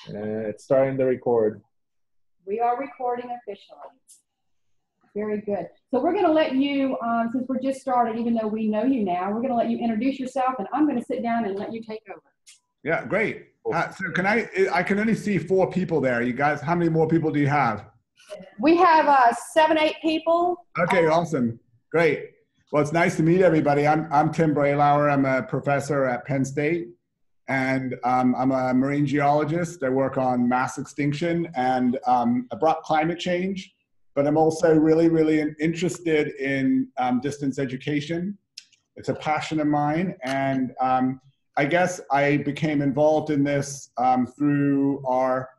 It's starting to record. We are recording officially. Very good. So we're going to let you, since we're just started, even though we know you now, we're going to let you introduce yourself, and I'm going to sit down and let you take over. Yeah, great. So I can only see 4 people there. You guys, how many more people do you have? We have 7, 8 people. Okay, awesome. Great. Well, it's nice to meet everybody. I'm Tim Bralower. I'm a professor at Penn State, and I'm a marine geologist. I work on mass extinction and abrupt climate change, but I'm also really interested in distance education. It's a passion of mine, and I guess I became involved in this through our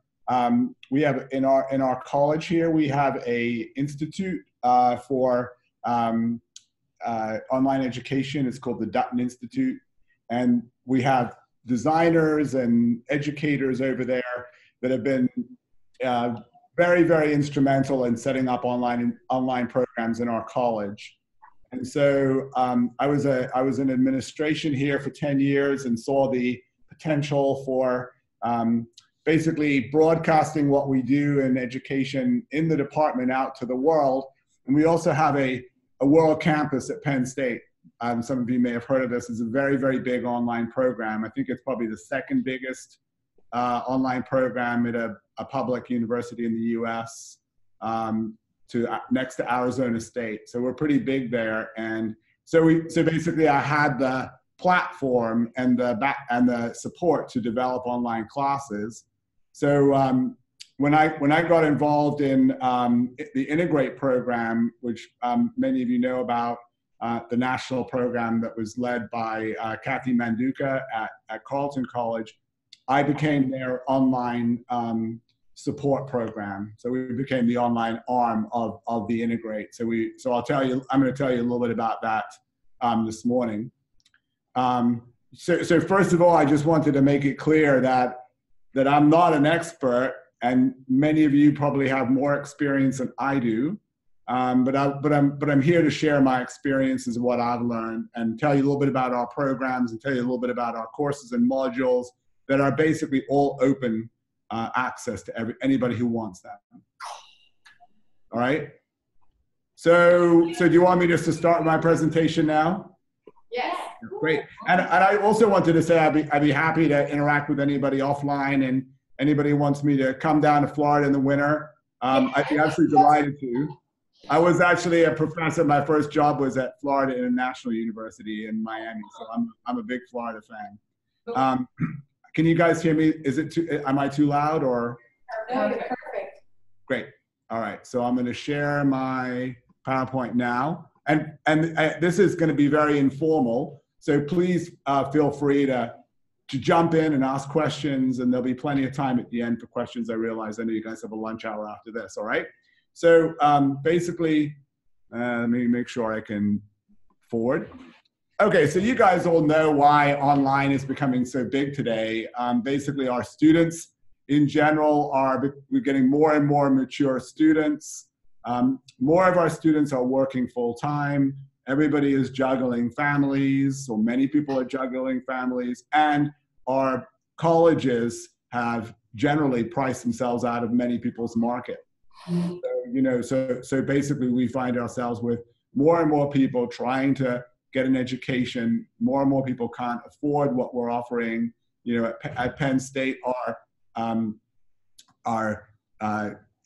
we have in our college here, we have a institute for online education. It's called the Dutton Institute, and we have designers and educators over there that have been very instrumental in setting up online programs in our college. And so I was in administration here for 10 years and saw the potential for basically broadcasting what we do in education in the department out to the world. And we also have a world campus at Penn State. Some of you may have heard of this. It's a very big online program. I think it's probably the second biggest online program at a public university in the US, next to Arizona State. So we're pretty big there. And so basically I had the platform and the support to develop online classes. So when I got involved in the InTeGrate program, which many of you know about, the national program that was led by Kathy Manduka at Carleton College, I became their online support program. So we became the online arm of the InTeGrate. So I'm going to tell you a little bit about that this morning. So first of all, I just wanted to make it clear that I'm not an expert, and many of you probably have more experience than I do. But I'm here to share my experiences of what I've learned and tell you a little bit about our programs and tell you a little bit about our courses and modules that are basically all open access to anybody who wants that. All right. So do you want me just to start my presentation now? Yes. Great. And I also wanted to say I'd be happy to interact with anybody offline, and anybody who wants me to come down to Florida in the winter, I'd be absolutely delighted to. I was actually a professor. My first job was at Florida International University in Miami, so I'm a big Florida fan. Can you guys hear me? Am I too loud or? No, you're perfect. Great. All right. So I'm going to share my PowerPoint now, and this is going to be very informal. So please feel free to jump in and ask questions, and there'll be plenty of time at the end for questions. I realize I know you guys have a lunch hour after this. All right. So basically, let me make sure I can forward. Okay, so you guys all know why online is becoming so big today. Basically, our students in general we're getting more and more mature students. More of our students are working full time. Everybody is juggling families, or many people are juggling families, and our colleges have generally priced themselves out of many people's market. So basically we find ourselves with more and more people trying to get an education. More and more people can't afford what we're offering. At Penn State, our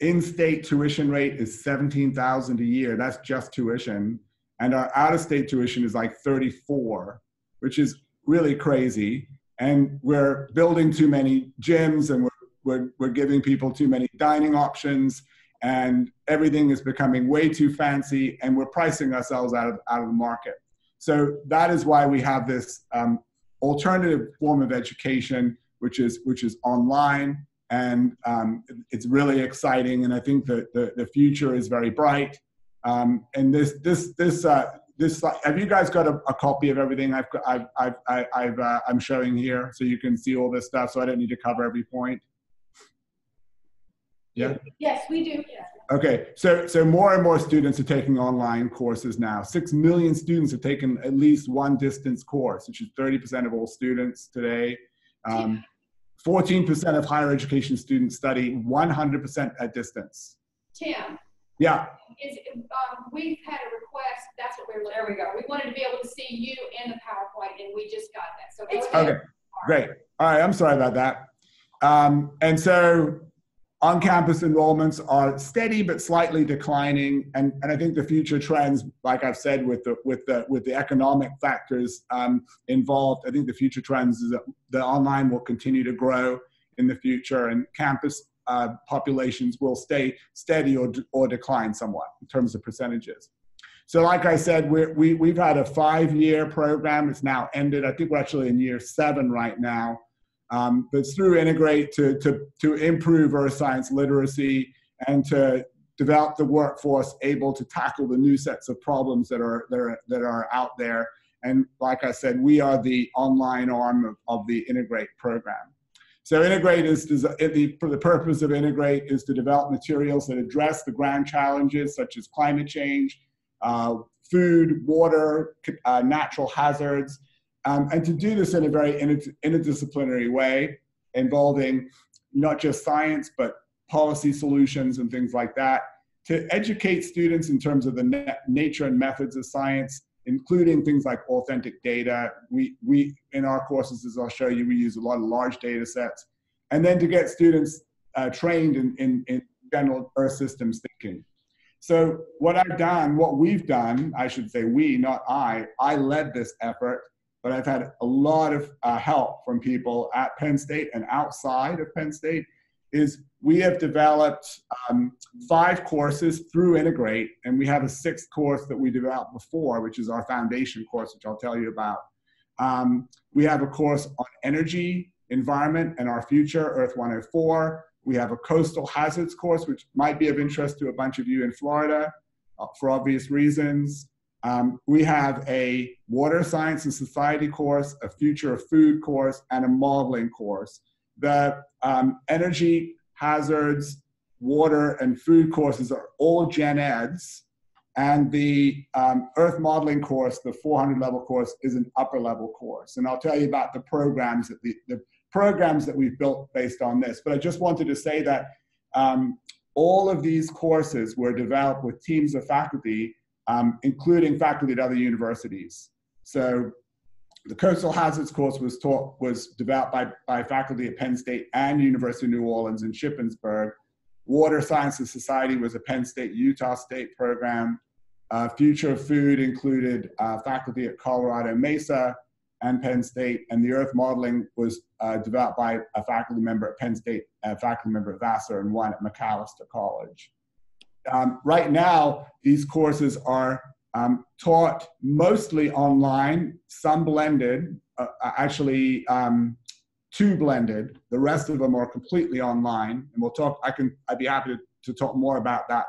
in-state tuition rate is $17,000 a year. That's just tuition. And our out-of-state tuition is like $34,000, which is really crazy. And we're building too many gyms, and we're giving people too many dining options, and everything is becoming way too fancy, and we're pricing ourselves out of the market. So that is why we have this alternative form of education, which is online, and it's really exciting. And I think that the future is very bright. And this have you guys got a copy of everything I'm showing here, so you can see all this stuff? So I don't need to cover every point. Yeah. Yes, we do. Yeah. Okay, so more and more students are taking online courses now. 6 million students have taken at least one distance course, which is 30% of all students today. 14% of higher education students study 100% at distance. Tim, Yeah. We've had a request. That's what we were looking for. There we go. We wanted to be able to see you in the PowerPoint, and we just got that. So it's good. Okay, great. All right, I'm sorry about that. And so on-campus enrollments are steady but slightly declining, and I think the future trends, like I've said, with the economic factors involved, I think the future trends is that the online will continue to grow in the future, and campus populations will stay steady or decline somewhat in terms of percentages. So like I said, we've had a 5-year program. It's now ended. I think we're actually in year 7 right now. But it's through InTeGrate to improve earth science literacy and to develop the workforce able to tackle the new sets of problems that are out there. And like I said, we are the online arm of the InTeGrate program. So InTeGrate the purpose of InTeGrate is to develop materials that address the grand challenges such as climate change, food, water, natural hazards, and to do this in a very interdisciplinary way, involving not just science, but policy solutions and things like that, to educate students in terms of the nature and methods of science, including things like authentic data. We in our courses, as I'll show you, we use a lot of large data sets, and then to get students trained in general Earth systems thinking. So what we've done, I should say we, not I led this effort, but I've had a lot of help from people at Penn State and outside of Penn State, is we have developed 5 courses through InTeGrate, and we have a 6th course that we developed before, which is our foundation course, which I'll tell you about. We have a course on energy, environment, and our future, Earth 104. We have a coastal hazards course, which might be of interest to a bunch of you in Florida for obvious reasons. We have a water science and society course, a future of food course, and a modeling course. The energy, hazards, water, and food courses are all gen eds, and the Earth modeling course, the 400 level course, is an upper level course. And I'll tell you about the programs that we've built based on this. But I just wanted to say that all of these courses were developed with teams of faculty, including faculty at other universities. So the coastal hazards course was developed by faculty at Penn State and University of New Orleans in Shippensburg. Water Science and Society was a Penn State, Utah State program. Future of Food included faculty at Colorado Mesa and Penn State, and the Earth modeling was developed by a faculty member at Penn State, a faculty member at Vassar, and one at Macalester College. Right now, these courses are taught mostly online, some blended, actually 2 blended. The rest of them are completely online, and we'll talk. I'd be happy to talk more about that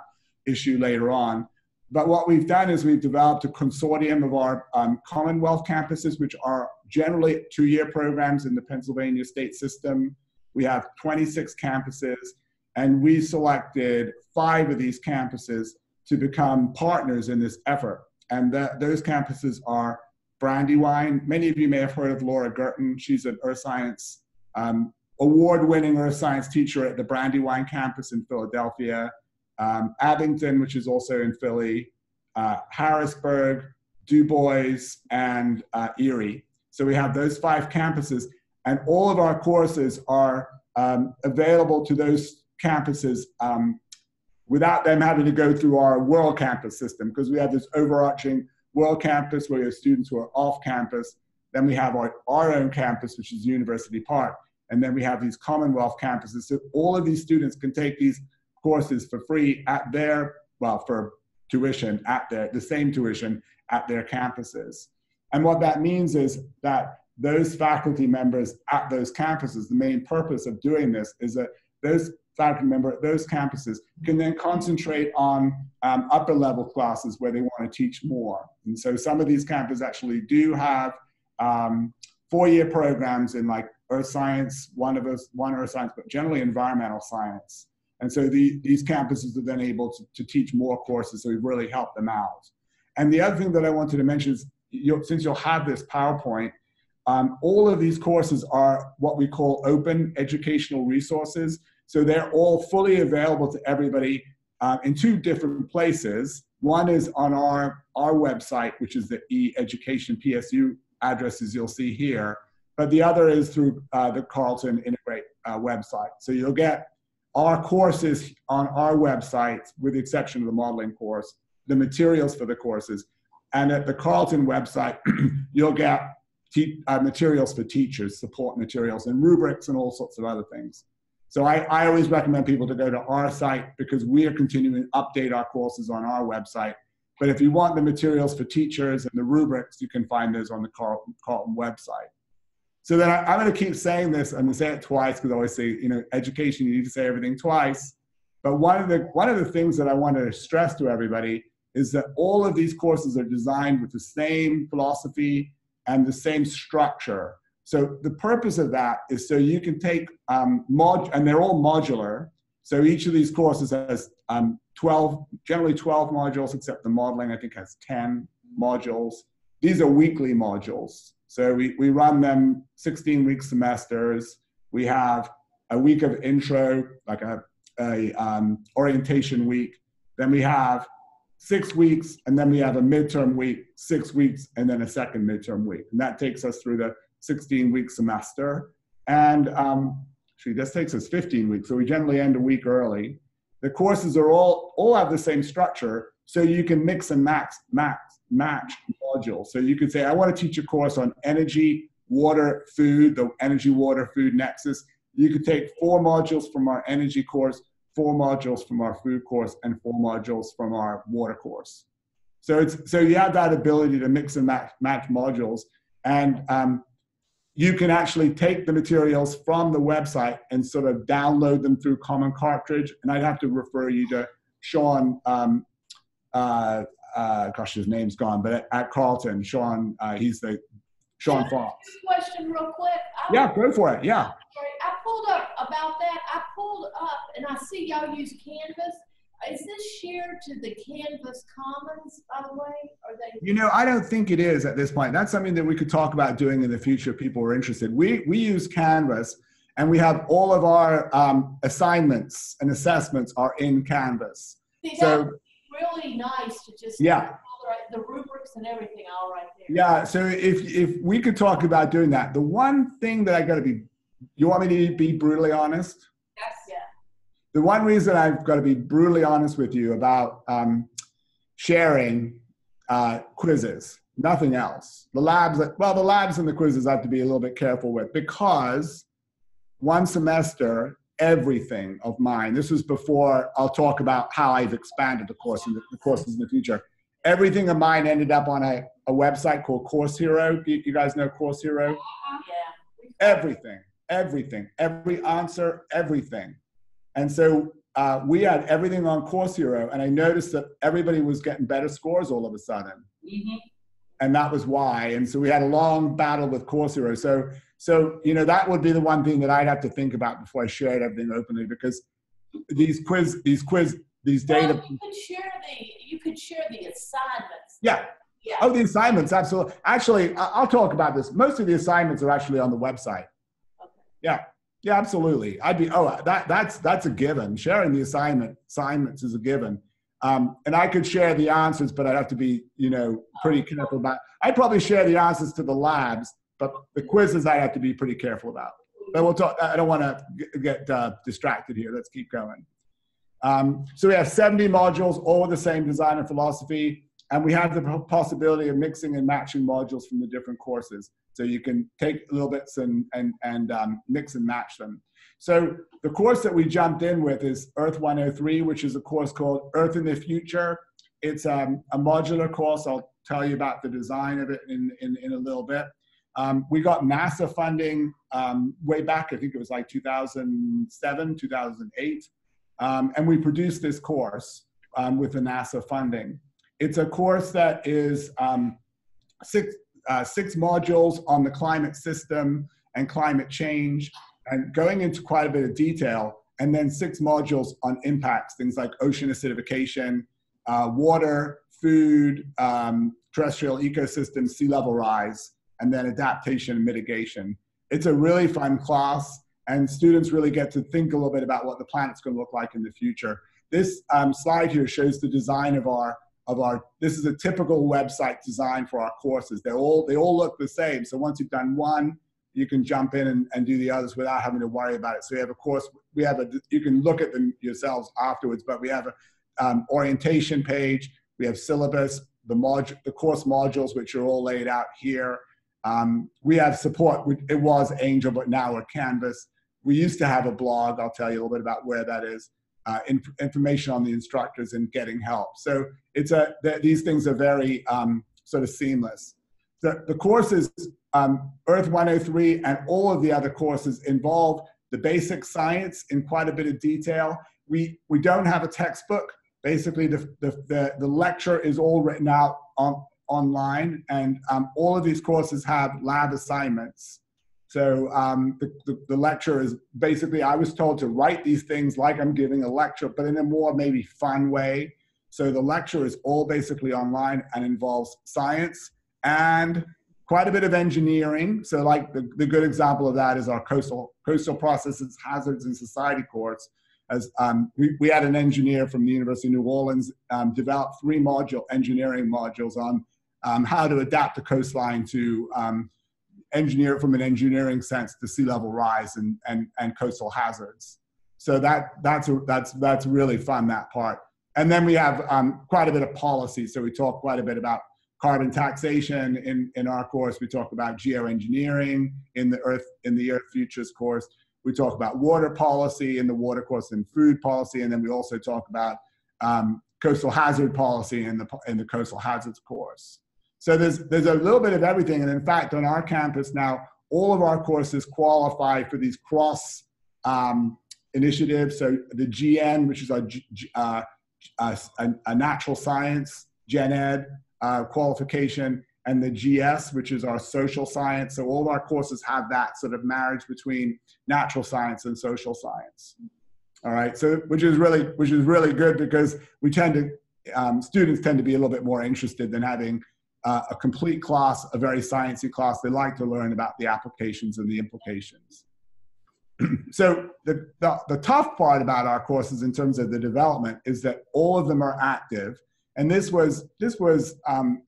issue later on. But what we've done is we've developed a consortium of our Commonwealth campuses, which are generally 2-year programs in the Pennsylvania state system. We have 26 campuses, and we selected 5 of these campuses to become partners in this effort. And those campuses are Brandywine. Many of you may have heard of Laura Gerton. She's an earth science, award-winning earth science teacher at the Brandywine campus in Philadelphia. Abington, which is also in Philly, Harrisburg, Du Bois, and Erie. So we have those 5 campuses, and all of our courses are available to those campuses without them having to go through our world campus system, because we have this overarching world campus where we have students who are off campus. Then we have our own campus, which is University Park, and then we have these Commonwealth campuses. So all of these students can take these courses for free at their, well, for tuition at the same tuition at their campuses. And what that means is that those faculty members at those campuses, the main purpose of doing this is that those faculty members at those campuses can then concentrate on upper level classes where they want to teach more. And so some of these campuses actually do have 4-year programs in like earth science, one earth science, but generally environmental science. And so these campuses are then able to teach more courses, so we've really helped them out. And the other thing that I wanted to mention is, since you'll have this PowerPoint, all of these courses are what we call open educational resources. So they're all fully available to everybody in two different places. One is on our website, which is the e-education PSU addresses you'll see here. But the other is through the Carleton InTeGrate website. So you'll get our courses on our website, with the exception of the modeling course, the materials for the courses. And at the Carleton website, you'll get materials for teachers, support materials, and rubrics, and all sorts of other things. So I always recommend people to go to our site because we are continuing to update our courses on our website. But if you want the materials for teachers and the rubrics, you can find those on the Carleton website. So then I'm going to keep saying this. I'm going to say it twice because I always say, you know, education, you need to say everything twice. But one of the things that I want to stress to everybody is that all of these courses are designed with the same philosophy and the same structure. So the purpose of that is so you can take and they're all modular. So each of these courses has generally 12 modules, except the modeling, I think, has 10 modules. These are weekly modules. So we run them 16-week semesters. We have a week of intro, like a orientation week. Then we have 6 weeks, and then we have a midterm week, 6 weeks, and then a second midterm week. And that takes us through the 16-week semester. And actually, this takes us 15 weeks. So we generally end a week early. The courses are all have the same structure, so you can mix and match modules. So you could say, I want to teach a course on energy, water, food, the energy, water, food nexus. You could take 4 modules from our energy course, 4 modules from our food course, and 4 modules from our water course. So you have that ability to mix and match modules. And you can actually take the materials from the website and sort of download them through Common Cartridge. And I'd have to refer you to Sean, gosh, his name's gone, but at Carleton, Sean, he's the Sean Fox. Question real quick. Yeah, go for it. Yeah. I pulled up about that. I pulled up and I see y'all use Canvas. Is this shared to the Canvas Commons, by the way? Are they? You know, I don't think it is at this point. That's something that we could talk about doing in the future if people are interested. We use Canvas, and we have all of our assignments and assessments are in Canvas. See, so that's really nice to just the rubrics and everything all right there. Yeah, so if we could talk about doing that. The one thing that I got to be, you want me to be brutally honest? Yes. Yeah. The one reason I've got to be brutally honest with you about sharing quizzes, nothing else. The labs and the quizzes I have to be a little bit careful with, because one semester, everything of mine, this was before I'll talk about how I've expanded the courses in the future. Everything of mine ended up on a website called Course Hero. You guys know Course Hero? Yeah. Everything, every answer, everything. And so we had everything on Course Hero, and I noticed that everybody was getting better scores all of a sudden. Mm-hmm. And that was why. And so we had a long battle with Course Hero. So you know, that would be the one thing that I'd have to think about before I shared everything openly, because these data. Well, you could share the assignments. Yeah. Yeah. Oh, the assignments, absolutely. Actually, I'll talk about this. Most of the assignments are actually on the website. Okay. Yeah. Yeah, absolutely. That's a given. Sharing the assignments is a given. And I could share the answers, but I'd have to be, you know, pretty careful about. I'd probably share the answers to the labs, but the quizzes I have to be pretty careful about. But we'll talk. I don't want to get distracted here. Let's keep going. So we have 70 modules, all with the same design and philosophy, and we have the possibility of mixing and matching modules from the different courses. So you can take little bits and mix and match them. So the course that we jumped in with is Earth 103, which is a course called Earth in the Future. It's a modular course. I'll tell you about the design of it in a little bit. We got NASA funding way back, I think it was like 2007, 2008. And we produced this course with the NASA funding. It's a course that is 6 modules on the climate system and climate change, and going into quite a bit of detail, and then 6 modules on impacts, things like ocean acidification, water, food, terrestrial ecosystems, sea level rise. and then adaptation and mitigation. It's a really fun class, and students really get to think a little bit about what the planet's going to look like in the future. This slide here shows the design of our, this is a typical website design for our courses. They all look the same. So once you've done one, you can jump in and do the others without having to worry about it. So we have a course, you can look at them yourselves afterwards, but we have a orientation page, we have syllabus, the course modules, which are all laid out here. We have support, it was Angel, but now we're Canvas. We used to have a blog, I'll tell you a little bit about where that is, information on the instructors and getting help. So these things are very sort of seamless. The courses, Earth 103 and all of the other courses involve the basic science in quite a bit of detail. We don't have a textbook. Basically, the lecture is all written out online, and all of these courses have lab assignments. So the lecture is basically, I was told to write these things like I'm giving a lecture, but in a more maybe fun way. So the lecture is all basically online and involves science and quite a bit of engineering. So like the good example of that is our coastal processes, hazards, and society course. As we had an engineer from the University of New Orleans develop 3 engineering modules on how to adapt the coastline to engineer from an engineering sense to sea level rise and coastal hazards. So that's really fun, that part. And then we have quite a bit of policy. So we talk quite a bit about carbon taxation in our course. We talk about geoengineering in the Earth Futures course. We talk about water policy in the water course and food policy, and then we also talk about coastal hazard policy in the coastal hazards course. So there's a little bit of everything, and in fact, on our campus now, all of our courses qualify for these cross initiatives. So the GN, which is a natural science gen ed qualification, and the GS, which is our social science. So all of our courses have that sort of marriage between natural science and social science. All right, so which is really good, because we tend to students tend to be a little bit more interested than having a complete class, a very sciencey class. They like to learn about the applications and the implications. So the tough part about our courses in terms of the development is that all of them are active. And this was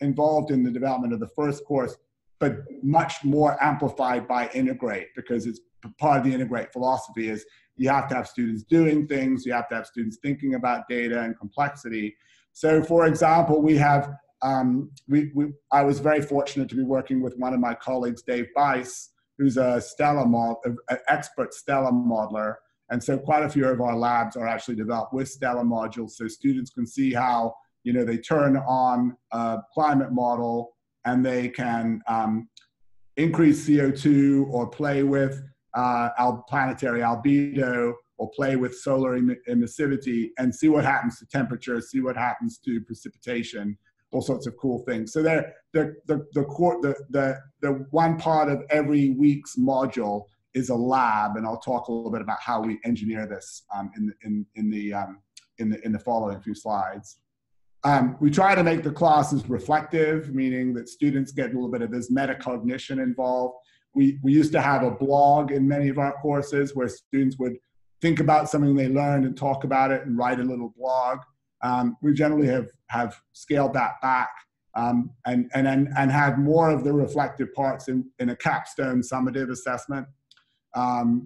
involved in the development of the first course, but much more amplified by InTeGrate, because it's part of the InTeGrate philosophy is you have to have students doing things, you have to have students thinking about data and complexity. So for example, we have, I was very fortunate to be working with one of my colleagues, Dave Bice, who's an expert Stellar modeler. And so quite a few of our labs are actually developed with Stellar modules, so students can see how they turn on a climate model and they can increase CO2 or play with planetary albedo or play with solar emissivity and see what happens to temperature, see what happens to precipitation, all sorts of cool things. So the one part of every week's module is a lab, and I'll talk a little bit about how we engineer this in the following few slides. We try to make the classes reflective, meaning that students get a little bit of this metacognition involved. We used to have a blog in many of our courses where students would think about something they learned and talk about it and write a little blog. We generally have scaled that back and had more of the reflective parts in a capstone summative assessment,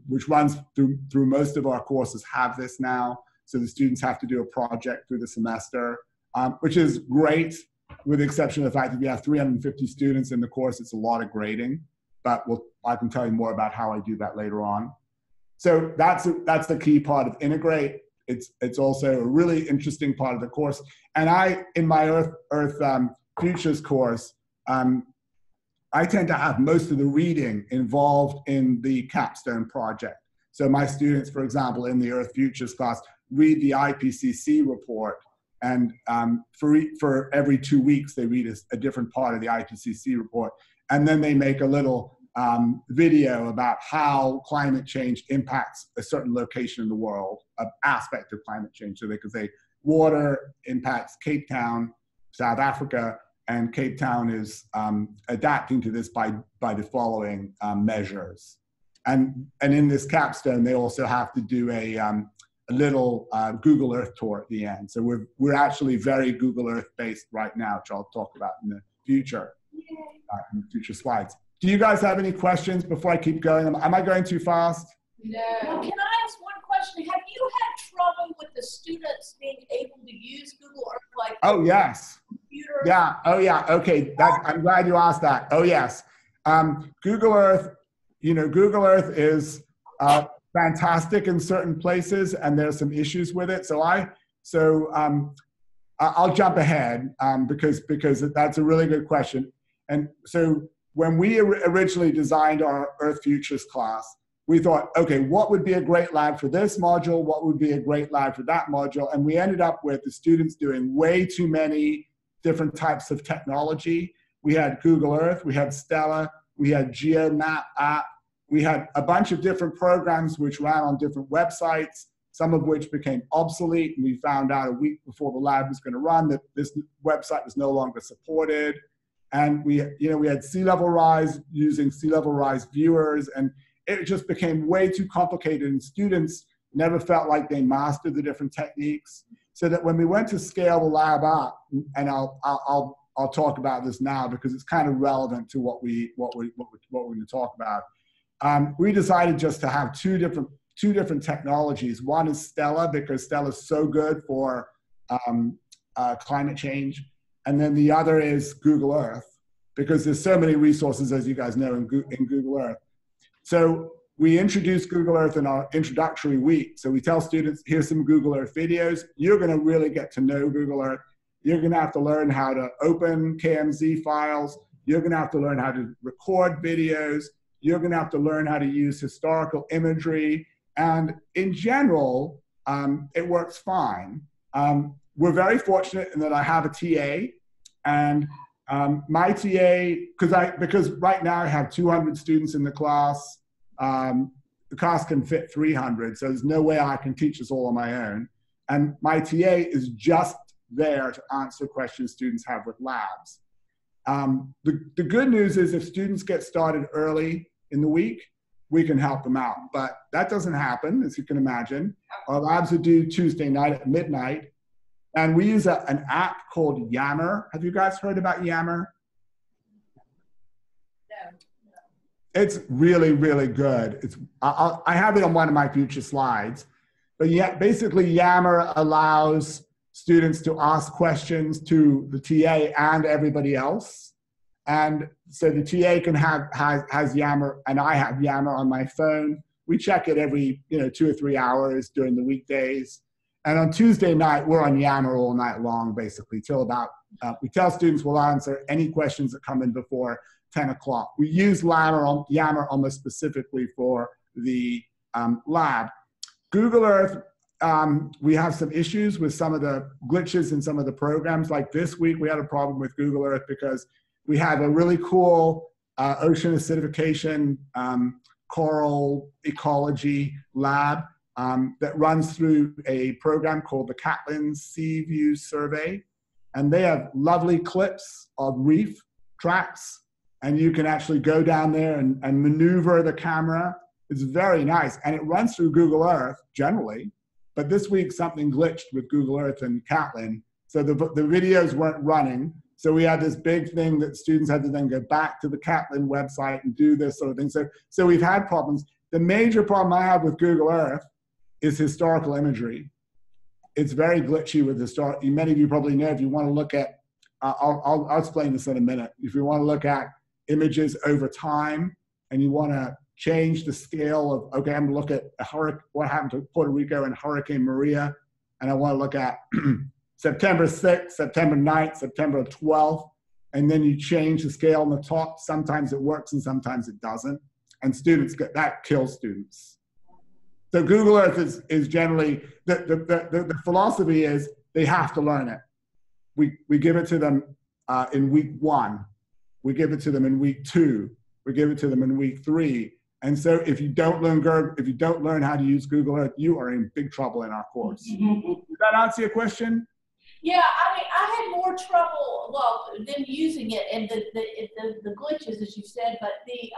which runs through most of our courses have this now. So the students have to do a project through the semester. Which is great, with the exception of the fact that we have 350 students in the course. It's a lot of grading, but I can tell you more about how I do that later on. So that's the key part of InTeGrate. It's also a really interesting part of the course. And in my Earth Futures course, I tend to have most of the reading involved in the capstone project. So my students, for example, in the Earth Futures class, read the IPCC report. And for every 2 weeks, they read a different part of the IPCC report. And then they make a little video about how climate change impacts a certain location in the world, an aspect of climate change. So they could say water impacts Cape Town, South Africa, and Cape Town is adapting to this by the following measures. And in this capstone, they also have to do a little Google Earth tour at the end. So we're actually very Google Earth based right now, which I'll talk about in the future, in future slides. Do you guys have any questions before I keep going? Am I going too fast? No. Well, can I ask one question? Have you had trouble with the students being able to use Google Earth, like oh yes, computer? Yeah. Oh yeah. Okay. I'm glad you asked that. Oh yes. Google Earth. You know, Google Earth is fantastic in certain places, and there's some issues with it. So I'll jump ahead because that's a really good question. And so when we originally designed our Earth Futures class, we thought, okay, what would be a great lab for this module? What would be a great lab for that module? And we ended up with the students doing way too many different types of technology. We had Google Earth, we had Stella, we had GeoMap app, we had a bunch of different programs which ran on different websites, some of which became obsolete, and we found out a week before the lab was going to run that this website was no longer supported. And we had sea level rise using sea level rise viewers, and it just became way too complicated, and students never felt like they mastered the different techniques. So that when we went to scale the lab up, and I'll talk about this now because it's kind of relevant to what we're going to talk about. We decided just to have two different technologies. One is Stella, because Stella is so good for climate change, and then the other is Google Earth, because there's so many resources, as you guys know, in Google Earth. So we introduced Google Earth in our introductory week. So we tell students, here's some Google Earth videos. You're going to really get to know Google Earth. You're going to have to learn how to open KMZ files. You're going to have to learn how to record videos. You're going to have to learn how to use historical imagery. And in general, it works fine. We're very fortunate in that I have a TA, and my TA, because right now I have 200 students in the class. The class can fit 300, so there's no way I can teach this all on my own. And my TA is just there to answer questions students have with labs. The good news is if students get started early in the week, we can help them out. But that doesn't happen, as you can imagine. Our labs are due Tuesday night at midnight. And we use an app called Yammer. Have you guys heard about Yammer? No. It's really, really good. I have it on one of my future slides. But yeah, basically Yammer allows students to ask questions to the TA and everybody else. And so the TA has Yammer, and I have Yammer on my phone. We check it every 2 or 3 hours during the weekdays. And on Tuesday night, we're on Yammer all night long, basically, till about, we tell students we'll answer any questions that come in before 10 o'clock. We use Yammer almost specifically for the lab. Google Earth, we have some issues with some of the glitches in some of the programs. Like this week, we had a problem with Google Earth because we have a really cool ocean acidification coral ecology lab that runs through a program called the Catlin Sea View Survey. And they have lovely clips of reef tracks, and you can actually go down there and maneuver the camera. It's very nice, and it runs through Google Earth generally, but this week something glitched with Google Earth and Catlin, so the videos weren't running. So we had this big thing that students had to then go back to the Catlin website and do this sort of thing. So we've had problems. The major problem I have with Google Earth is historical imagery. It's very glitchy with historical. Many of you probably know, if you want to look at, I'll explain this in a minute. If you want to look at images over time and you want to change the scale of, okay, I'm going to look at what happened to Puerto Rico and Hurricane Maria, and I want to look at September 6th, September 9th, September 12th, and then you change the scale on the top. Sometimes it works and sometimes it doesn't. And that kills students. So Google Earth is generally, the philosophy is they have to learn it. We give it to them in week 1. We give it to them in week 2. We give it to them in week 3. And so if you don't learn how to use Google Earth, you are in big trouble in our course. Does that answer your question? Yeah, I mean, I had more trouble, well, than using it and the glitches, as you said, but the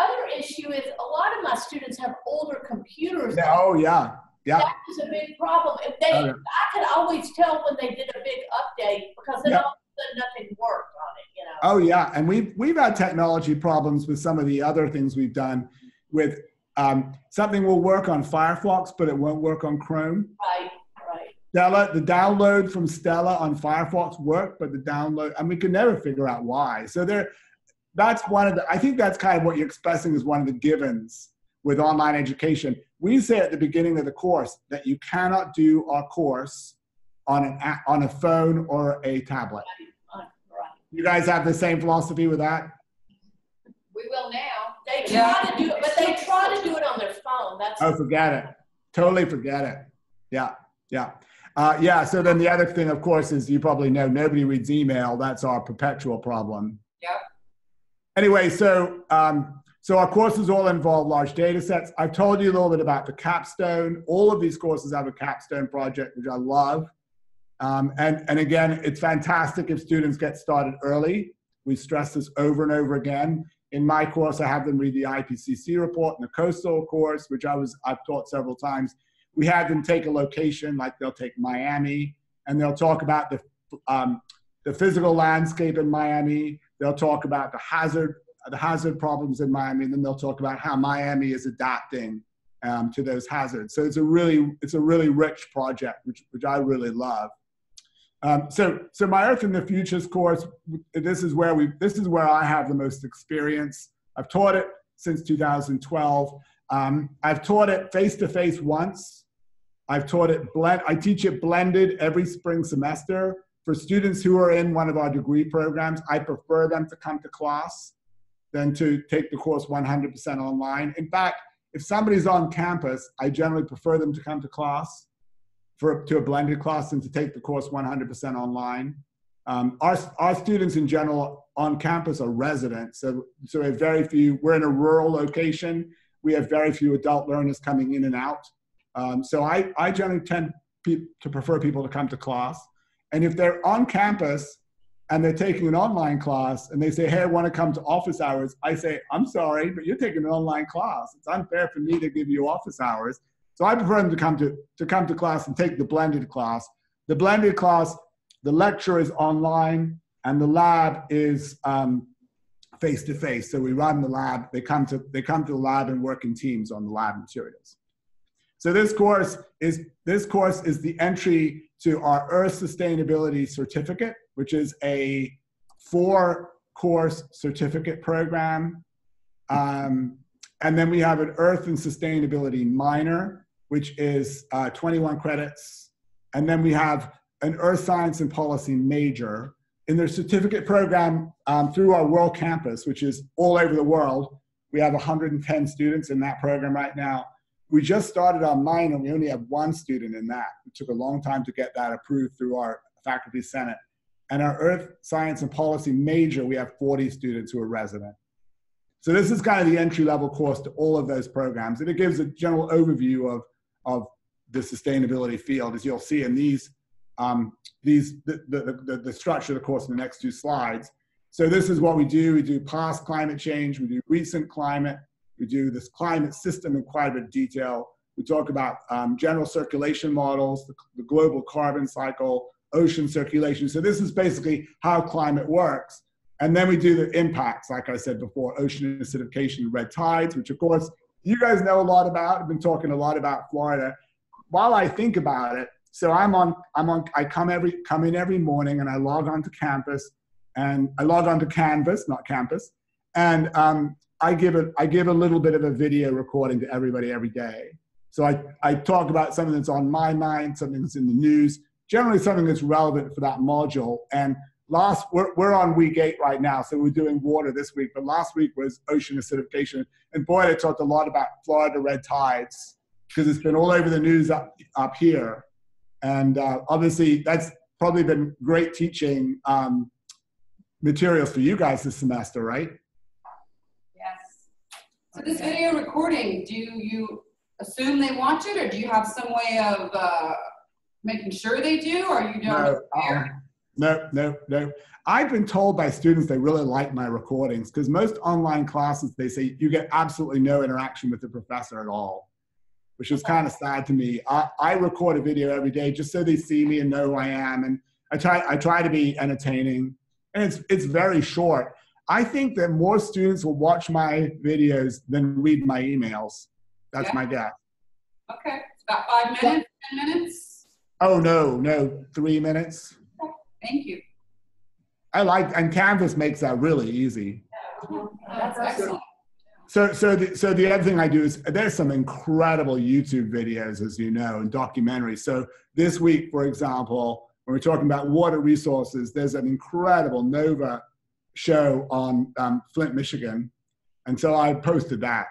other issue is a lot of my students have older computers. Oh, yeah. Yeah. That was a big problem. If they, I could always tell when they did a big update because then all of a sudden nothing worked on it, you know. Oh, yeah. And we've had technology problems with some of the other things we've done with something will work on Firefox, but it won't work on Chrome. Right. Stella, the download from Stella on Firefox worked, but the download, and we could never figure out why. So that's one of the, I think that's kind of what you're expressing as one of the givens with online education. We say at the beginning of the course that you cannot do our course on a phone or a tablet. Right. You guys have the same philosophy with that? We will now. They try to do it, but they try to do it on their phone. Oh, forget it. Totally forget it. Yeah. So then the other thing, of course, is you probably know nobody reads email. That's our perpetual problem. Yep. Anyway, so our courses all involve large data sets. I've told you a little bit about the capstone. All of these courses have a capstone project, which I love. And again, it's fantastic if students get started early. We stress this over and over again. In my course, I have them read the IPCC report and the coastal course, which I've taught several times. We have them take a location, like they'll take Miami, and they'll talk about the physical landscape in Miami. They'll talk about the hazard problems in Miami, and then they'll talk about how Miami is adapting to those hazards. So it's a really rich project, which I really love. So my Earth in the Futures course, this is where I have the most experience. I've taught it since 2012. I've taught it face-to-face once. I teach it blended every spring semester. For students who are in one of our degree programs, I prefer them to come to class than to take the course 100% online. In fact, if somebody's on campus, I generally prefer them to come to class to a blended class than to take the course 100% online. Our students in general on campus are residents, so we have very few. We're in a rural location. We have very few adult learners coming in and out. So I generally tend to prefer people to come to class. And if they're on campus and they're taking an online class and they say, hey, I want to come to office hours, I say, I'm sorry, but you're taking an online class. It's unfair for me to give you office hours. So I prefer them to come to class and take the blended class. The blended class, the lecture is online and the lab is face-to-face. So we run the lab, they come to the lab and work in teams on the lab materials. So this course is the entry to our Earth Sustainability Certificate, which is a 4-course certificate program. And then we have an Earth and Sustainability Minor, which is 21 credits. And then we have an Earth Science and Policy Major. In their certificate program through our World Campus, which is all over the world, we have 110 students in that program right now. We just started our minor, we only have 1 student in that. It took a long time to get that approved through our faculty senate. And our Earth Science and Policy Major, we have 40 students who are resident. So this is kind of the entry-level course to all of those programs. And it gives a general overview of the sustainability field, as you'll see in the structure of the course in the next 2 slides. So this is what we do. We do past climate change. We do recent climate. We do this climate system in quite a bit of detail. We talk about general circulation models, the global carbon cycle, ocean circulation. So this is basically how climate works. And then we do the impacts, like I said before, ocean acidification, red tides, which of course you guys know a lot about. I've been talking a lot about Florida. While I think about it, so I come in every morning and I log on to campus, and I log on to Canvas, not campus, and I give a little bit of a video recording to everybody every day. So I talk about something that's on my mind, something that's in the news, generally something that's relevant for that module. And we're on week 8 right now, so we're doing water this week, but last week was ocean acidification. And boy, I talked a lot about Florida red tides because it's been all over the news up here. And obviously that's probably been great teaching materials for you guys this semester, right? Yes. So this video recording, do you assume they watch it, or do you have some way of making sure they do, or you don't care? No. I've been told by students they really like my recordings because most online classes, they say you get absolutely no interaction with the professor at all, which is kind of sad to me. I record a video every day just so they see me and know who I am. And I try to be entertaining, and it's very short. I think that more students will watch my videos than read my emails. That's my guess. Okay, it's about 5 minutes, 10 minutes? Oh, no, 3 minutes. Okay. Thank you. And Canvas makes that really easy. That's excellent. So the other thing I do is there's some incredible YouTube videos, as you know, and documentaries. So this week, for example, when we're talking about water resources, there's an incredible NOVA show on Flint, Michigan. And so I posted that.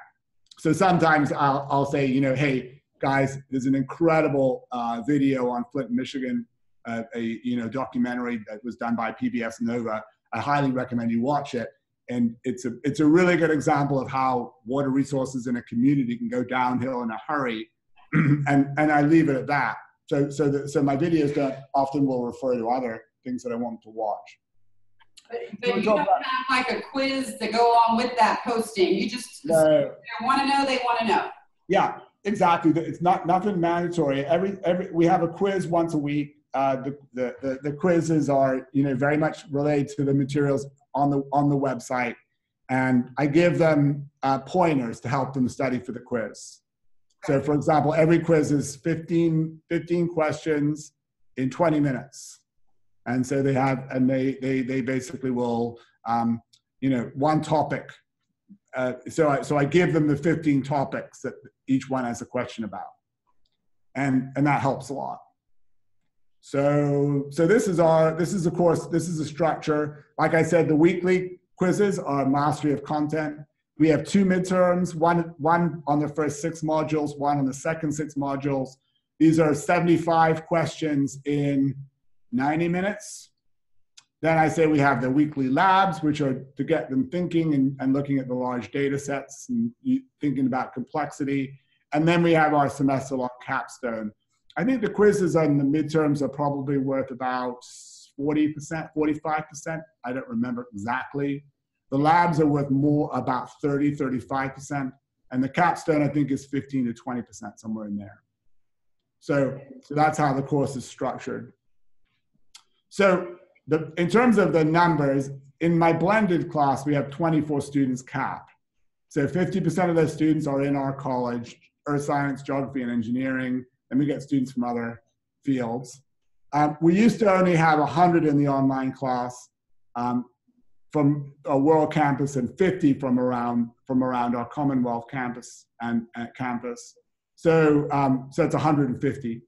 So sometimes I'll say, hey, guys, there's an incredible video on Flint, Michigan, a documentary that was done by PBS NOVA. I highly recommend you watch it. And it's a really good example of how water resources in a community can go downhill in a hurry. and I leave it at that. So my videos often will refer to other things that I want to watch. But you don't have like a quiz to go along with that posting. You just they want to know, they want to know. Yeah, exactly. It's nothing mandatory. We have a quiz once a week. The quizzes are very much related to the materials on the website, and I give them pointers to help them study for the quiz. So, for example, every quiz is 15 questions in 20 minutes. And so they basically will, one topic. So I give them the 15 topics that each one has a question about. And that helps a lot. So this is a structure. Like I said, the weekly quizzes are mastery of content. We have 2 midterms, one on the first 6 modules, one on the second 6 modules. These are 75 questions in 90 minutes. Then I say we have the weekly labs, which are to get them thinking and looking at the large data sets and thinking about complexity. And then we have our semester-long capstone. I think the quizzes on the midterms are probably worth about 40%, 45%. I don't remember exactly. The labs are worth more, about 30, 35%. And the capstone, I think, is 15 to 20%, somewhere in there. So that's how the course is structured. So in terms of the numbers, in my blended class, we have 24 students capped. So 50% of those students are in our college, earth science, geography, and engineering, and we get students from other fields. We used to only have 100 in the online class from a world campus and 50 from around our Commonwealth campus and campus. So it's 150.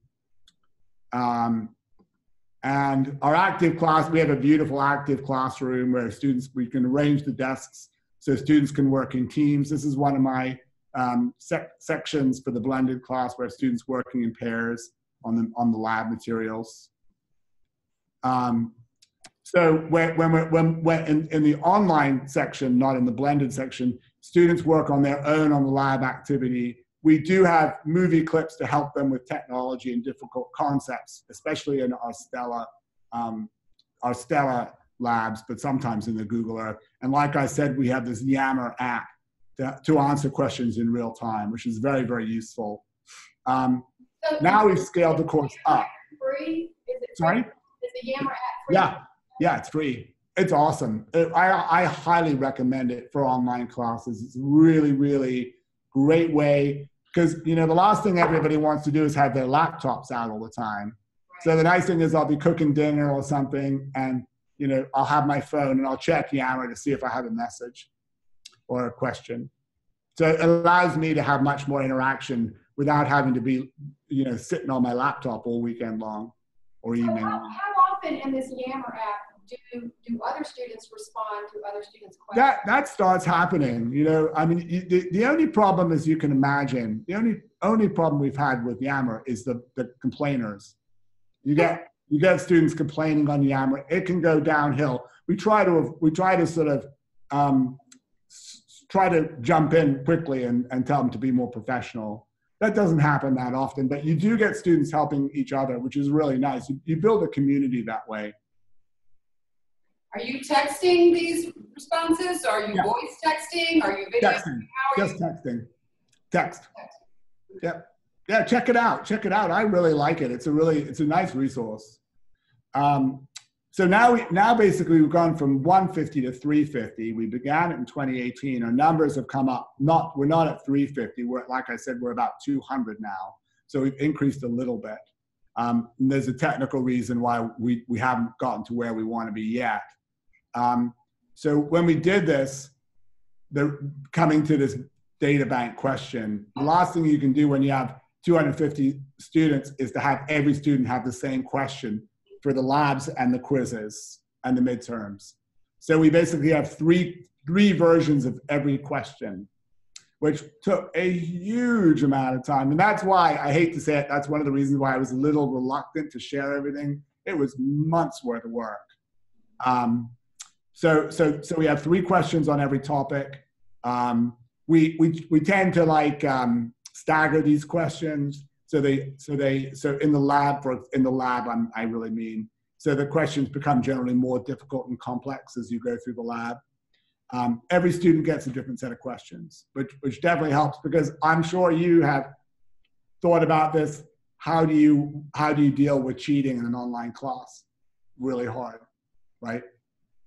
And our active class, we have a beautiful active classroom where we can arrange the desks so students can work in teams. This is one of my sections for the blended class where students working in pairs on the lab materials. So when in the online section, not in the blended section, students work on their own on the lab activity. We do have movie clips to help them with technology and difficult concepts, especially in our Stella labs, but sometimes in the Google Earth. And like I said, we have this Yammer app to answer questions in real time, which is very, very useful. Now we've scaled the course up. Free? Is it free? Sorry? Is the Yammer app free? Yeah, it's free. It's awesome. I highly recommend it for online classes. It's a really, really great way, because the last thing everybody wants to do is have their laptops out all the time. Right. So the nice thing is I'll be cooking dinner or something, and I'll have my phone and I'll check Yammer to see if I have a message or a question. So it allows me to have much more interaction without having to be sitting on my laptop all weekend long or evening. How often in this Yammer app do other students respond to other students' questions? That starts happening. The only problem, as you can imagine, the only problem we've had with Yammer is the complainers. You get students complaining on Yammer. It can go downhill. We try to sort of try to jump in quickly and tell them to be more professional. That doesn't happen that often, but you do get students helping each other, which is really nice. You build a community that way. Are you texting these responses? Are you voice texting? Are you video? Texting. Just texting. Text. Yep. Yeah, check it out. Check it out. I really like it. It's a nice resource. So now basically we've gone from 150 to 350. We began it in 2018. Our numbers have come up. We're not at 350. We're, like I said, we're about 200 now. So we've increased a little bit. And there's a technical reason why we haven't gotten to where we want to be yet. So when we did this, coming to this data bank question, the last thing you can do when you have 250 students is to have every student have the same question for the labs and the quizzes and the midterms. So we basically have three versions of every question, which took a huge amount of time. And that's why, I hate to say it, that's one of the reasons why I was a little reluctant to share everything. It was months worth of work. So we have 3 questions on every topic. We tend to stagger these questions. So in the lab, I really mean, so the questions become generally more difficult and complex as you go through the lab. Every student gets a different set of questions, which definitely helps, because I'm sure you have thought about this. How do you deal with cheating in an online class? Really hard, right?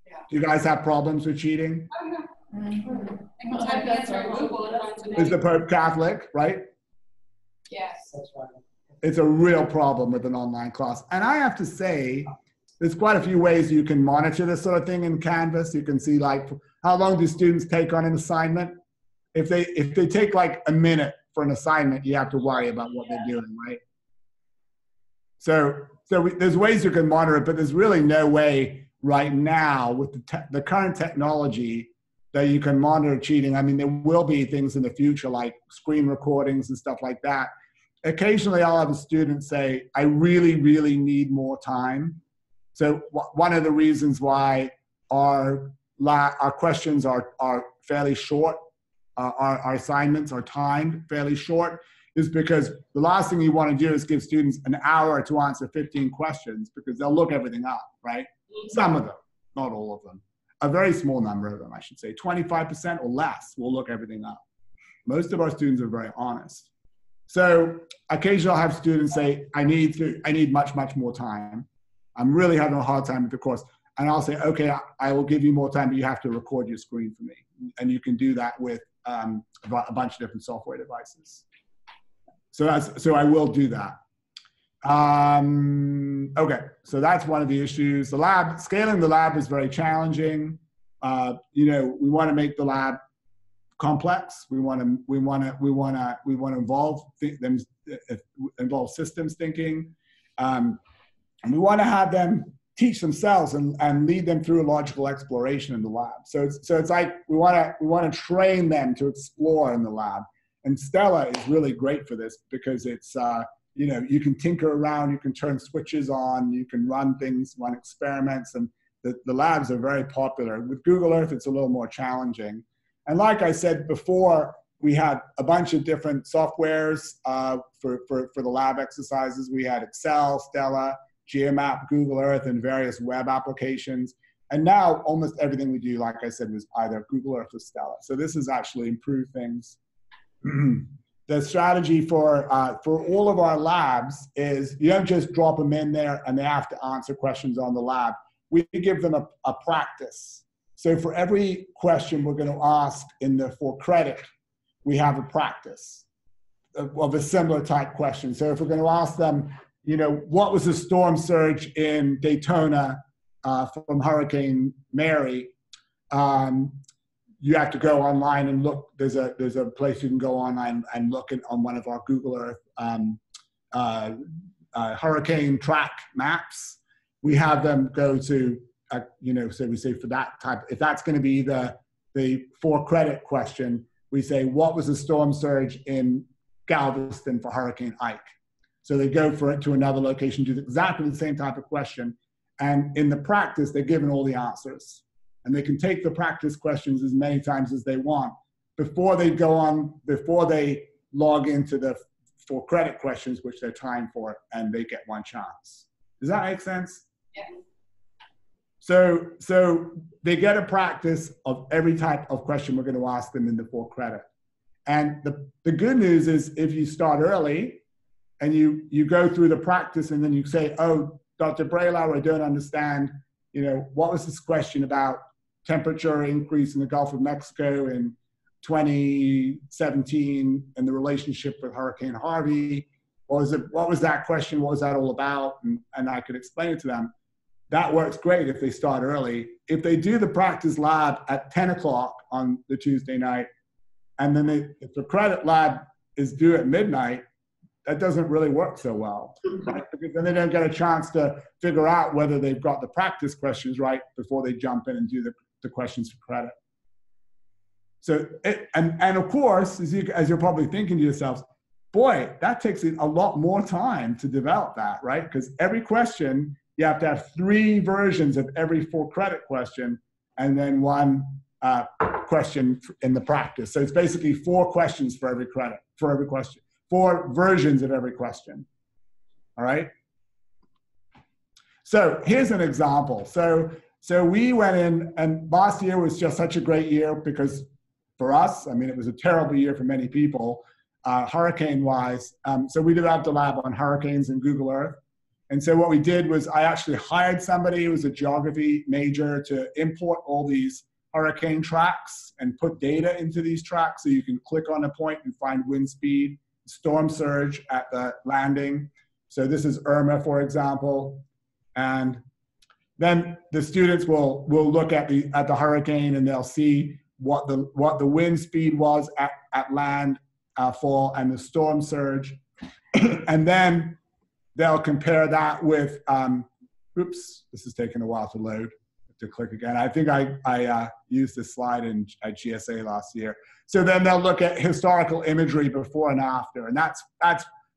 Yeah. Do you guys have problems with cheating? Is the Pope Catholic, right? Yes. That's right. It's a real problem with an online class. And I have to say, there's quite a few ways you can monitor this sort of thing in Canvas. You can see how long do students take on an assignment. If they take a minute for an assignment, you have to worry about what they're doing, right? So there's ways you can monitor it, but there's really no way right now with the current technology that you can monitor cheating. I mean, there will be things in the future like screen recordings and stuff like that. Occasionally I'll have a student say, I really, really need more time. So one of the reasons why our questions are fairly short, our assignments are timed fairly short, is because the last thing you want to do is give students an hour to answer 15 questions, because they'll look everything up, right? Some of them, not all of them. A very small number of them, I should say, 25% or less will look everything up. Most of our students are very honest. So occasionally I'll have students say, I need much, much more time. I'm really having a hard time with the course. And I'll say, okay, I will give you more time, but you have to record your screen for me. And you can do that with a bunch of different software devices. So I will do that. Okay, so that's one of the issues. The lab, scaling the lab is very challenging. We want to make the lab complex. We want to involve systems thinking, and we want to have them teach themselves and lead them through a logical exploration in the lab. So it's like we want to train them to explore in the lab. And Stella is really great for this, because it's you can tinker around, you can turn switches on, you can run things, run experiments, and the labs are very popular. With Google Earth, it's a little more challenging. And like I said before, we had a bunch of different softwares for the lab exercises. We had Excel, Stella, GeoMap, Google Earth, and various web applications. And now almost everything we do, like I said, was either Google Earth or Stella. So this has actually improved things. The strategy for all of our labs is you don't just drop them in there and they have to answer questions on the lab. We give them a practice. So for every question we're going to ask for credit, we have a practice of a similar type question. So if we're going to ask them, what was the storm surge in Daytona from Hurricane Mary? You have to go online and look. There's a place you can go online and look on one of our Google Earth hurricane track maps. We have them go to, so we say for that type, if that's going to be the for credit question, we say, what was the storm surge in Galveston for Hurricane Ike? So they go to another location, do exactly the same type of question. And in the practice, they're given all the answers. And they can take the practice questions as many times as they want before they log into the for credit questions, which they're timed for, and they get one chance. Does that make sense? Yeah. So they get a practice of every type of question we're going to ask them in the for credit. And the good news is if you start early and you go through the practice and then you say, oh, Dr. Bralower, I don't understand, what was this question about temperature increase in the Gulf of Mexico in 2017 and the relationship with Hurricane Harvey? What was that question? What was that all about? And I could explain it to them. That works great if they start early. If they do the practice lab at 10 o'clock on the Tuesday night, and then if the credit lab is due at midnight, that doesn't really work so well, right? Because then they don't get a chance to figure out whether they've got the practice questions right before they jump in and do the questions for credit. So, and of course, as you're probably thinking to yourselves, boy, that takes a lot more time to develop that, right? Because every question, you have to have 3 versions of every for credit question, and then 1 question in the practice. So it's basically 4 questions for every credit, for every question, 4 versions of every question. All right. So here's an example. So we went in, and last year was just such a great year because for us, I mean, it was a terrible year for many people, hurricane-wise. So we developed a lab on hurricanes in Google Earth. And so what we did was I actually hired somebody who was a geography major to import all these hurricane tracks and put data into these tracks so you can click on a point and find wind speed, storm surge at the landing. So this is Irma, for example. And then the students will look at the hurricane and they'll see what the wind speed was at landfall and the storm surge. And then they'll compare that with, oops, this is taking a while to load, to click again. I think I used this slide at GSA last year. So then they'll look at historical imagery before and after. And that's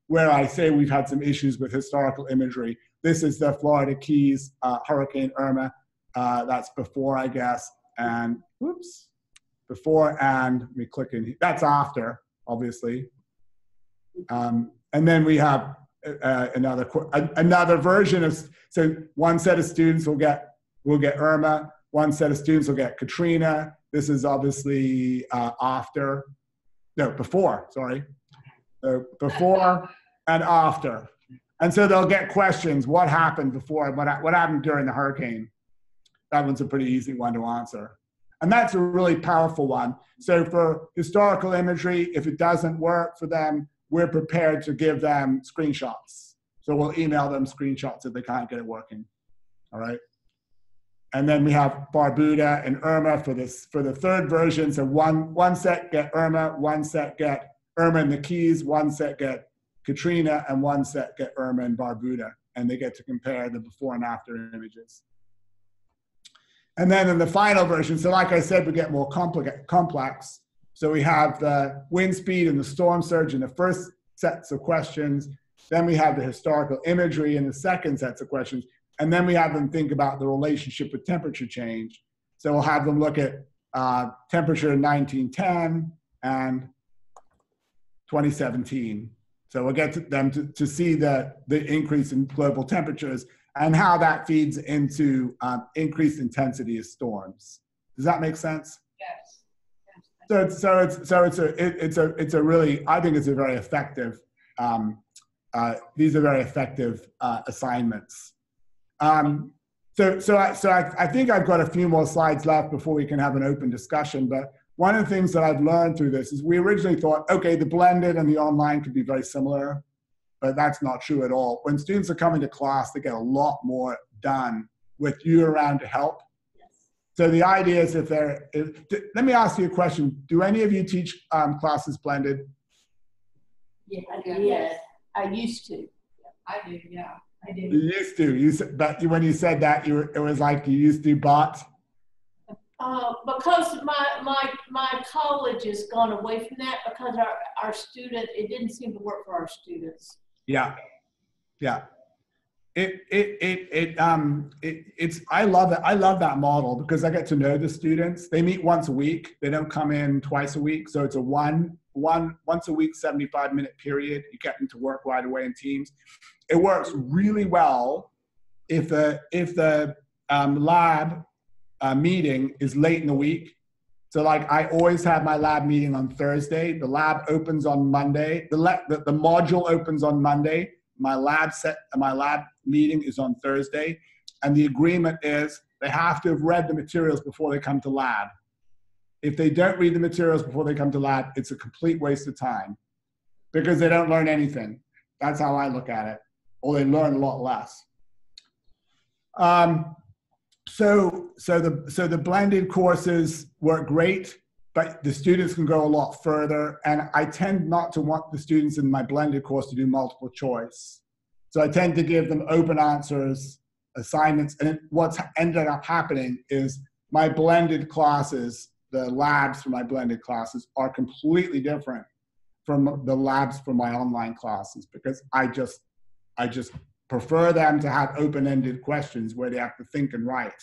where I say we've had some issues with historical imagery. This is the Florida Keys Hurricane Irma. That's before, I guess. And whoops, before, and let me click in. That's after, obviously. And then we have another version of, so one set of students will get Irma, one set of students will get Katrina. This is obviously before, sorry. So before and after. And so they'll get questions, what happened before, what happened during the hurricane? That one's a pretty easy one to answer. And that's a really powerful one. So for historical imagery, if it doesn't work for them, we're prepared to give them screenshots. So we'll email them screenshots if they can't get it working, all right? And then we have Barbuda and Irma for the third version. So one set get Irma, one set get Irma and the Keys, one set get Katrina, and one set get Irma and Barbuda. And they get to compare the before and after images. And then in the final version, so like I said, we get more complex. So we have the wind speed and the storm surge in the first sets of questions. Then we have the historical imagery in the second sets of questions. And then we have them think about the relationship with temperature change. So we'll have them look at temperature in 1910 and 2017. So we'll get them to see the increase in global temperatures and how that feeds into increased intensity of storms. Does that make sense? Yes. So it's a really, I think it's a very effective, these are very effective assignments. So I think I've got a few more slides left before we can have an open discussion, but one of the things that I've learned through this is we originally thought, okay, the blended and the online could be very similar, but that's not true at all. When students are coming to class, they get a lot more done with you around to help. Yes. So the idea is let me ask you a question. Do any of you teach classes blended? Yeah, yes. I used to. I do, yeah. I did. You used to. But when you said that, it was like you used to, but? Because my college has gone away from that because our student, it didn't seem to work for our students. Yeah. I love it. I love that model because I get to know the students. They meet once a week. They don't come in twice a week. So it's a one once a week, 75-minute period. You get them to work right away in teams. It works really well if the lab meeting is late in the week. So like I always have my lab meeting on Thursday. The lab opens on Monday. The module opens on Monday. My lab meeting is on Thursday. And the agreement is they have to have read the materials before they come to lab. If they don't read the materials before they come to lab, it's a complete waste of time because they don't learn anything. That's how I look at it. Or they learn a lot less. So the blended courses work great, but the students can go a lot further. And I tend not to want the students in my blended course to do multiple choice. So I tend to give them open answers, assignments. And what's ended up happening is my blended classes, the labs for my blended classes are completely different from the labs for my online classes because I just prefer them to have open-ended questions where they have to think and write.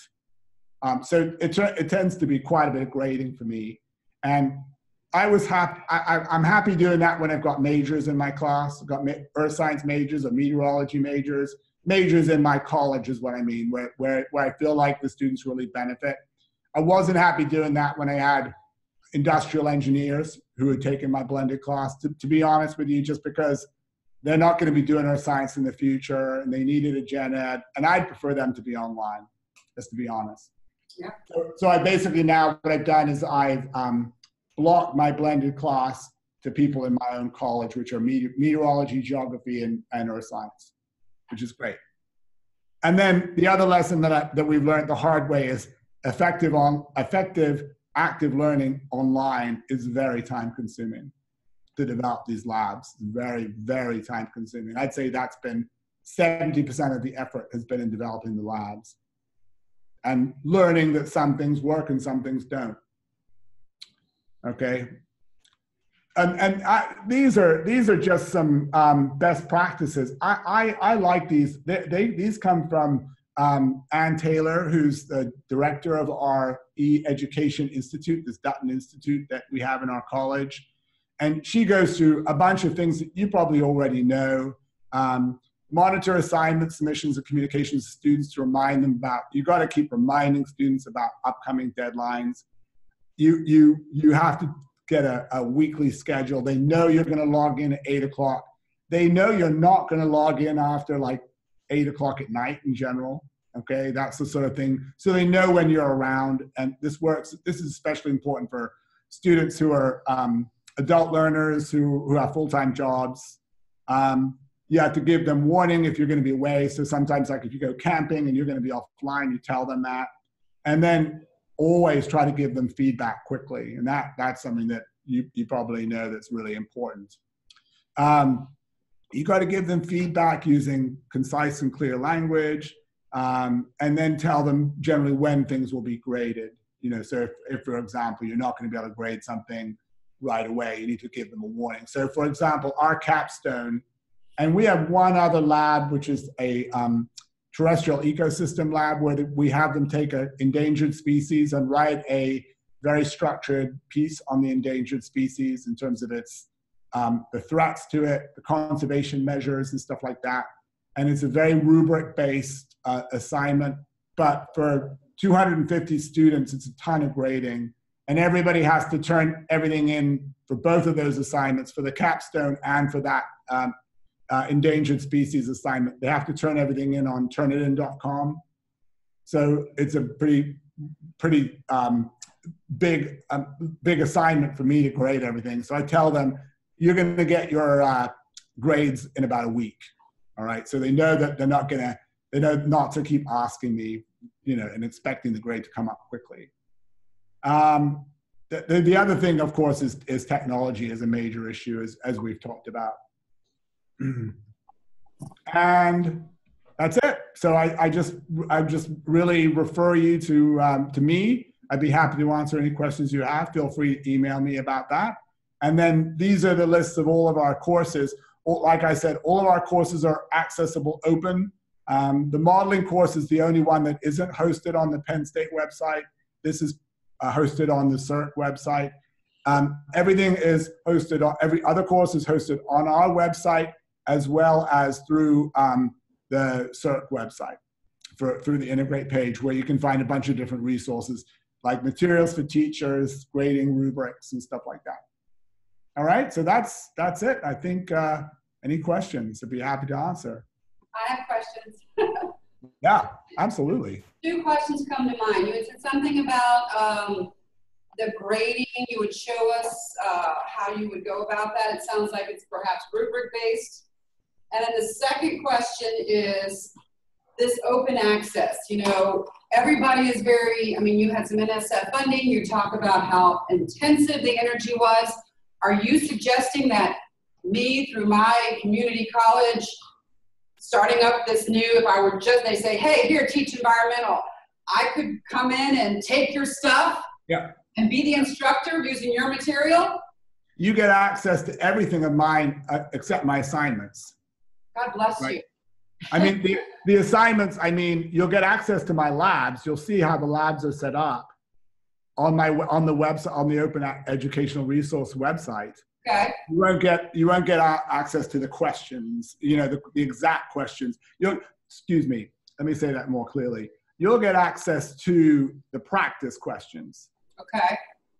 So it tends to be quite a bit of grading for me. And I'm happy doing that when I've got majors in my class. I've got earth science majors or meteorology majors. Majors in my college is what I mean, where I feel like the students really benefit. I wasn't happy doing that when I had industrial engineers who had taken my blended class, to be honest with you, just because they're not going to be doing earth science in the future and they needed a gen ed, and I'd prefer them to be online, just to be honest. Yeah. So I basically now, what I've done is I've blocked my blended class to people in my own college, which are meteorology, geography, and earth science, which is great. And then the other lesson that we've learned the hard way is effective active learning online is very time consuming to develop these labs. Very, very time consuming. I'd say that's been 70% of the effort has been in developing the labs and learning that some things work and some things don't. Okay. These are just some best practices. I like these. These come from Ann Taylor, who's the director of our E-Education Institute, this Dutton Institute that we have in our college. And she goes through a bunch of things that you probably already know. Monitor assignments, submissions, and communications to students to remind them about, you got to keep reminding students about upcoming deadlines. You have to get a weekly schedule. They know you're going to log in at 8 o'clock. They know you're not going to log in after like 8 o'clock at night in general. Okay, that's the sort of thing. So they know when you're around, and this works. This is especially important for students who are adult learners who have full-time jobs. You have to give them warning if you're going to be away. So sometimes, like if you go camping and you're going to be offline, you tell them that. And then always try to give them feedback quickly. And that's something that you probably know that's really important. You got to give them feedback using concise and clear language, and then tell them generally when things will be graded. You know, so if for example, you're not going to be able to grade something right away, you need to give them a warning. So for example, our capstone, and we have one other lab, which is a terrestrial ecosystem lab, where we have them take an endangered species and write a very structured piece on the endangered species in terms of its the threats to it, the conservation measures and stuff like that. And it's a very rubric-based assignment, but for 250 students, it's a ton of grading. And everybody has to turn everything in for both of those assignments, for the capstone and for that endangered species assignment. They have to turn everything in on turnitin.com. So it's a pretty big assignment for me to grade everything. So I tell them, you're going to get your grades in about a week. All right. So they know that they know not to keep asking me, you know, and expecting the grade to come up quickly. The other thing, of course, is technology is a major issue, as we've talked about. And that's it. So I just really refer you to me. I'd be happy to answer any questions you have. Feel free to email me about that. And then these are the lists of all of our courses. Like I said, all of our courses are accessible open. The modeling course is the only one that isn't hosted on the Penn State website. This is hosted on the CERT website. Everything is hosted on, every other course is hosted on our website as well as through the CERC website, through the InTeGrate page, where you can find a bunch of different resources like materials for teachers, grading, rubrics, and stuff like that. All right, so that's it. I think any questions, I'd be happy to answer. I have questions. Yeah, absolutely. 2 questions come to mind. You had said something about the grading. You would show us how you would go about that. It sounds like it's perhaps rubric based. And then the second question is this open access. You know, everybody is very, I mean, you had some NSF funding. You talk about how intensive the energy was. Are you suggesting that me, through my community college, starting up this new, if I were just, they say, hey, here, teach environmental, I could come in and take your stuff and be the instructor using your material? You get access to everything of mine except my assignments. God bless you. I mean, the assignments, I mean, you'll get access to my labs. You'll see how the labs are set up on the website, on the Open Educational Resource website. Okay. You won't get access to the questions, you know, the exact questions. Excuse me, let me say that more clearly. You'll get access to the practice questions. Okay.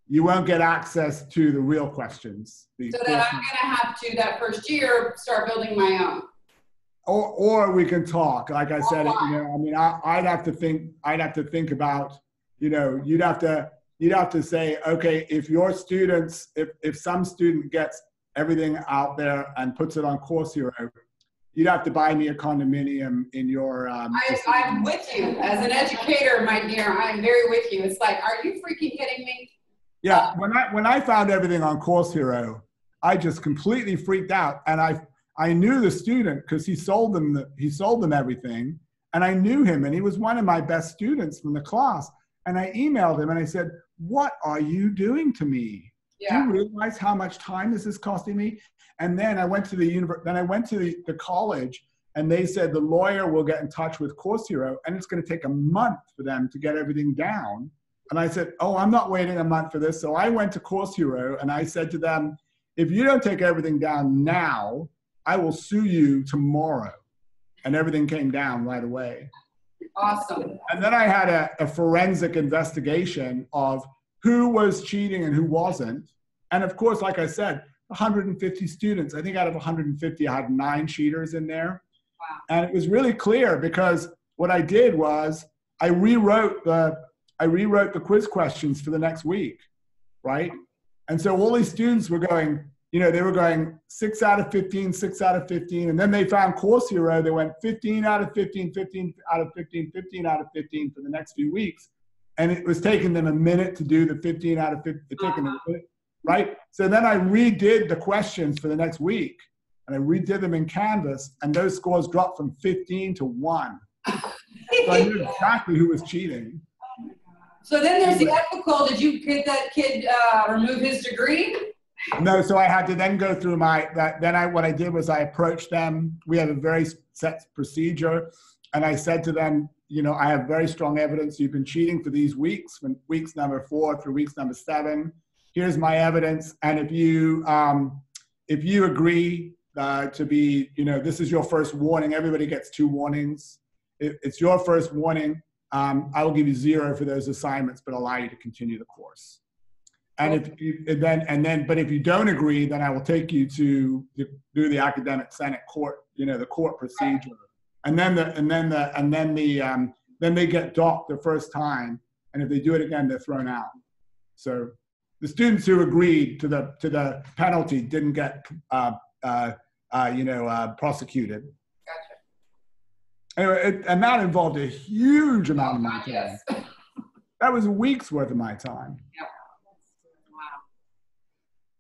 You won't get access to the real questions. So that I'm gonna have to, that first year, start building my own. Or we can talk. Like I said, you know, I mean, I'd have to think about, you know, you'd have to say, okay, if your students, if some student gets everything out there and puts it on Course Hero, you'd have to buy me a condominium in your. I'm with you as an educator, my dear. I'm very with you. It's like, are you freaking kidding me? Yeah, when I found everything on Course Hero, I just completely freaked out, and I knew the student because he sold them everything, and I knew him, and he was one of my best students from the class. And I emailed him and I said, "What are you doing to me? Yeah. Do you realize how much time this is costing me?" And then I went to the college, and they said the lawyer will get in touch with Course Hero, and it's going to take a month for them to get everything down. And I said, "Oh, I'm not waiting a month for this." So I went to Course Hero and I said to them, "If you don't take everything down now, I will sue you tomorrow." And everything came down right away. Awesome. And then I had a forensic investigation of who was cheating and who wasn't. And of course, like I said, 150 students. I think out of 150, I had 9 cheaters in there. Wow. And it was really clear because what I did was I rewrote the quiz questions for the next week, right? And so all these students were going, you know, they were going 6 out of 15, 6 out of 15. And then they found Course Hero. They went 15 out of 15, 15 out of 15, 15 out of 15 for the next few weeks. And it was taking them a minute to do the 15 out of 15, right? So then I redid the questions for the next week. And I redid them in Canvas. And those scores dropped from 15 to 1. So I knew exactly who was cheating. So then there's the ethical. Did you get that kid remove his degree? No, so I had to then go through what I did was I approached them. We have a very set procedure. And I said to them, you know, I have very strong evidence you've been cheating for these weeks, from weeks number 4 through weeks number 7. Here's my evidence. And if you agree to be, you know, this is your first warning. Everybody gets 2 warnings. It's your first warning. I will give you 0 for those assignments, but allow you to continue the course. And but if you don't agree, then I will take you to do the academic senate court, you know, the court procedure. And then they get docked the first time, and if they do it again, they're thrown out. So the students who agreed to the penalty didn't get prosecuted. Gotcha. Anyway, and that involved a huge amount of my time. Yes. That was weeks worth of my time. Yep. Wow.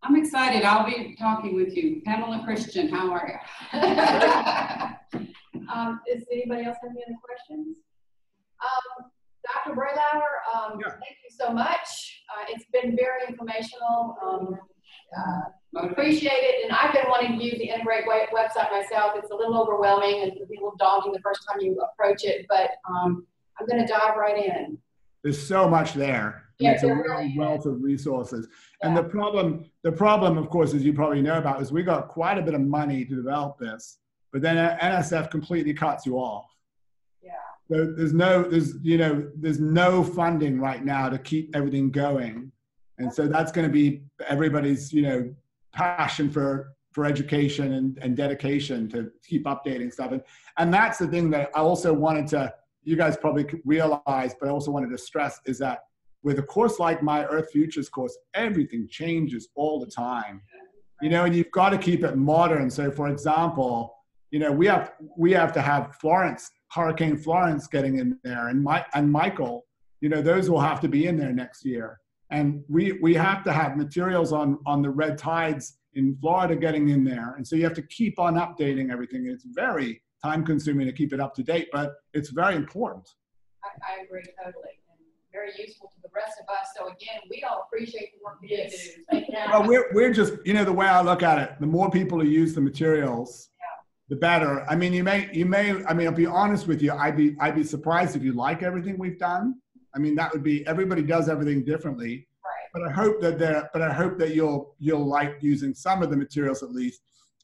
I'm excited. I'll be talking with you. Pamela Christian, how are you? Does anybody else have any other questions? Dr. Bralower, thank you so much. It's been very informational. Appreciate it. And I've been wanting to use the InTeGrate website myself. It's a little overwhelming and a little daunting the first time you approach it, but I'm going to dive right in. There's so much there. And it's a real wealth of resources. And the problem, of course, as you probably know about, is we got quite a bit of money to develop this, but then NSF completely cuts you off. Yeah. So there's no funding right now to keep everything going. And so that's going to be everybody's, passion for education and dedication to keep updating stuff. And that's the thing that I also wanted to, you guys probably realize, but I also wanted to stress is that with a course like my Earth Futures course, everything changes all the time, and you've got to keep it modern. So for example, we have to have Hurricane Florence getting in there, and Michael, those will have to be in there next year. And we have to have materials on the red tides in Florida getting in there. And so you have to keep on updating everything. It's very time consuming to keep it up to date, but it's very important. I agree totally. Very useful to the rest of us. So again, we all appreciate the work that you do. Well, we're just, the way I look at it, the more people who use the materials, the better. I mean, I'll be honest with you, I'd be surprised if you like everything we've done. I mean, that would be, everybody does everything differently. Right. But I hope that you'll like using some of the materials at least,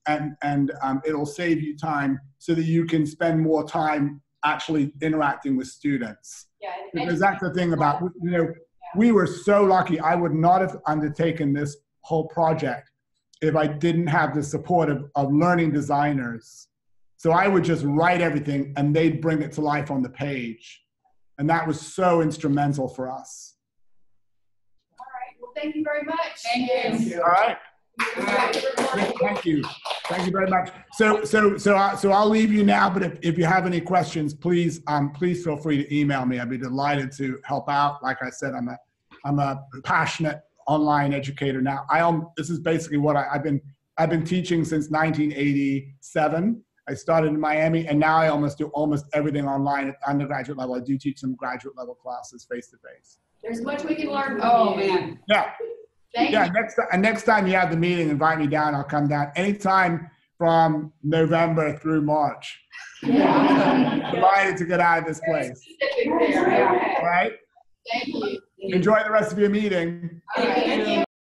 and it'll save you time so that you can spend more time actually interacting with students. Yeah, because that's the thing about, we were so lucky. I would not have undertaken this whole project if I didn't have the support of learning designers. So I would just write everything and they'd bring it to life on the page. And that was so instrumental for us. All right, well, thank you very much. Thank you. All right. Thank you. Thank you very much. So I'll leave you now, but if you have any questions, please feel free to email me. I'd be delighted to help out. Like I said, I'm a passionate online educator now. This is basically what I've been teaching since 1987. I started in Miami, and now I almost do everything online at undergraduate level. I do teach some graduate level classes face to face. There's much we can learn from Oh, you. man. Yeah. Thank you. Next time you have the meeting, invite me down. I'll come down anytime from November through March. Yeah. Delighted to get out of this place. Specific there. All right. Thank you. Enjoy the rest of your meeting. All right. Thank you.